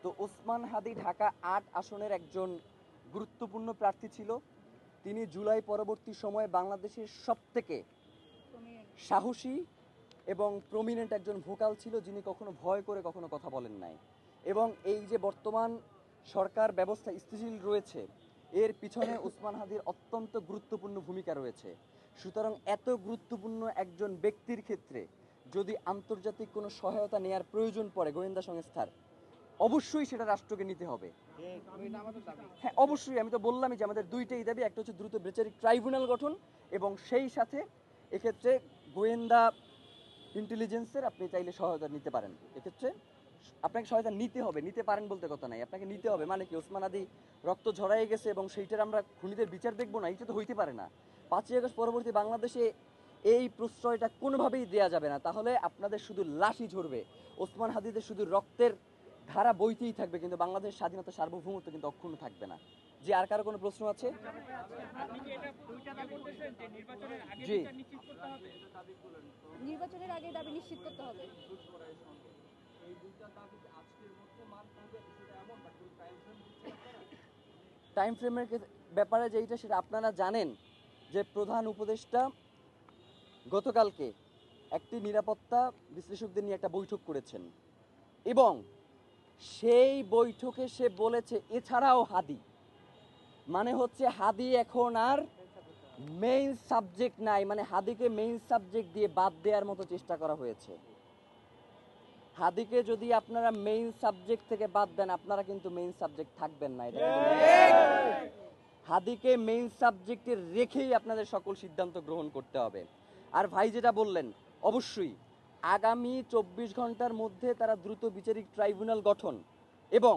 তো ওসমান হাদি ঢাকা ৮ আসনের একজন গুরুত্বপূর্ণ প্রার্থী ছিল। তিনি জুলাই পরবর্তী সময়ে বাংলাদেশের সবথেকে সাহসী এবং প্রমিনেন্ট একজন ভোকাল ছিল, যিনি কখনো ভয় করে কখনো কথা বলেন নাই। এবং এই যে বর্তমান সরকার ব্যবস্থা স্থিতিশীল রয়েছে, এর পিছনে ওসমান হাদির অত্যন্ত গুরুত্বপূর্ণ ভূমিকা রয়েছে। সুতরাং এত গুরুত্বপূর্ণ একজন ব্যক্তির ক্ষেত্রে যদি আন্তর্জাতিক কোনো সহায়তা নেওয়ার প্রয়োজন পড়ে গোয়েন্দা সংস্থার, অবশ্যই সেটা রাষ্ট্রকে নিতে হবে। হ্যাঁ, অবশ্যই। আমি তো বললামই যে আমাদের দুইটাই দাবি, একটা হচ্ছে দ্রুত বিচারিক ট্রাইব্যুনাল গঠন এবং সেই সাথে এক্ষেত্রে গোয়েন্দা ইন্টেলিজেন্সের আপনি চাইলে সহায়তা নিতে পারেন। এক্ষেত্রে আপনাকে সহায়তা নিতে হবে, নিতে পারেন বলতে কথা নাই, আপনাকে নিতে হবে। মানে কি, ওসমান হাদি রক্ত ঝরাই গেছে এবং সেইটার আমরা খুনিদের বিচার দেখবো না, এটা তো হইতে পারে না। 5ই আগস্ট পরবর্তী বাংলাদেশে এই প্রশ্রয়টা কোনোভাবেই দেয়া যাবে না। তাহলে আপনাদের শুধু লাশই ঝরবে, ওসমান হাদিদের শুধু রক্তের ধারা বইতেই থাকবে, কিন্তু বাংলাদেশ স্বাধীনতা সার্বভৌমত্ব কিন্তু অক্ষুণ্ণ থাকবে না। জি, আর কারো কোনো প্রশ্ন আছে? জি, নির্বাচনের আগে দাবি নিশ্চিত করতে হবে। টাইম ফ্রেমের ব্যাপারে যেটা সেটা আপনারা জানেন যে প্রধান উপদেষ্টা গতকালকে একটি নিরাপত্তা বিশ্লেষকদের নিয়ে একটা বৈঠক করেছেন এবং সেই বৈঠকে সে বলেছে এছাড়াও হাদি, মানে হচ্ছে হাদি এখন আর মেইন সাবজেক্ট নাই, মানে হাদিকে মেইন সাবজেক্ট দিয়ে বাদ দেওয়ার মতো চেষ্টা করা হয়েছে। হাদিকে যদি আপনারা মেইন সাবজেক্ট থেকে বাদ দেন, আপনারা কিন্তু মেইন সাবজেক্ট থাকবেন না। এটা হাদিকে মেইন সাবজেক্টে রেখেই আপনাদের সকল সিদ্ধান্ত গ্রহণ করতে হবে। আর ভাই যেটা বললেন, অবশ্যই আগামী 24 ঘন্টার মধ্যে তারা দ্রুত বিচারিক ট্রাইব্যুনাল গঠন এবং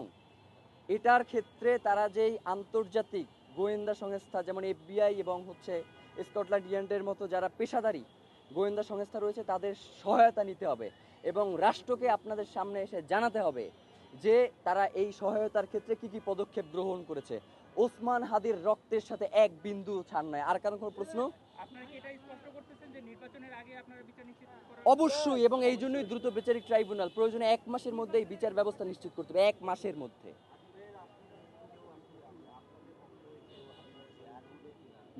এটার ক্ষেত্রে তারা যেই আন্তর্জাতিক গোয়েন্দা সংস্থা যেমন FBI এবং হচ্ছে স্কটল্যান্ড ইয়ার্ডের মতো যারা পেশাদারী গোয়েন্দা সংস্থা রয়েছে, তাদের সহায়তা নিতে হবে এবং রাষ্ট্রকে আপনাদের সামনে এসে জানাতে হবে যে তারা এই সহায়তার ক্ষেত্রে কি কি পদক্ষেপ গ্রহণ করেছে। ওসমান হাদির রক্তের সাথে এক বিন্দু ছাড় নয়। আর কারণ কোনো প্রশ্ন? অবশ্যই, এবং এই জন্যই দ্রুত বিচারিক ট্রাইব্যুনাল প্রয়োজনে 1 মাসের মধ্যে এই বিচার ব্যবস্থা নিশ্চিত করতে হবে, 1 মাসের মধ্যে।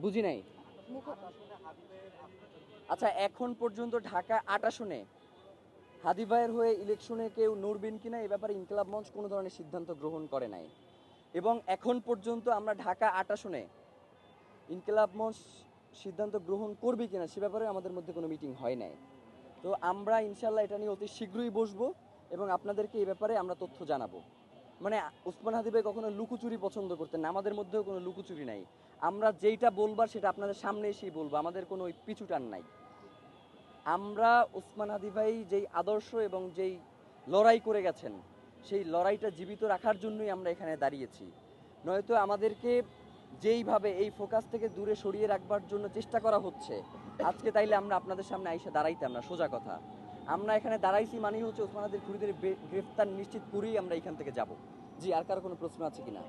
বুঝি নাই। আচ্ছা, এখন পর্যন্ত ঢাকা 8 আসনে হাদি ভাইয়ের হয়ে ইলেকশনে কেউ লড়বেন কিনা এ ব্যাপারে ইনকিলাব মঞ্চ কোনো ধরনের সিদ্ধান্ত গ্রহণ করে নাই এবং এখন পর্যন্ত আমরা ঢাকা 8 আসনে ইনকিলাব মঞ্চ সিদ্ধান্ত গ্রহণ করবে কিনা সে ব্যাপারে আমাদের মধ্যে কোনো মিটিং হয় নাই। তো আমরা ইনশাল্লাহ এটা নিয়ে অতি শীঘ্রই বসবো এবং আপনাদেরকে এই ব্যাপারে আমরা তথ্য জানাবো। মানে ওসমান হাদি ভাই কখনো লুকোচুরি পছন্দ করতেন না, আমাদের মধ্যেও কোনো লুকোচুরি নাই। আমরা যেইটা বলবার সেটা আপনাদের সামনে এসেই বলবো, আমাদের কোনো ওই পিছুটান নাই। আমরা ওসমান হাদি ভাই যেই আদর্শ এবং যেই লড়াই করে গেছেন, সেই লড়াইটা জীবিত রাখার জন্যই আমরা এখানে দাঁড়িয়েছি। নয়তো আমাদেরকে যেইভাবে এই ফোকাস থেকে দূরে সরিয়ে রাখবার জন্য চেষ্টা করা হচ্ছে, আজকে তাইলে আমরা আপনাদের সামনে আইসা দাঁড়াইতাম না। সোজা কথা, আমরা এখানে দাঁড়াইছি মানেই হচ্ছে ওসমান হাদির খুনিদের গ্রেফতার নিশ্চিত করেই আমরা এখান থেকে যাব। জি, আর কারো কোনো প্রশ্ন আছে কিনা?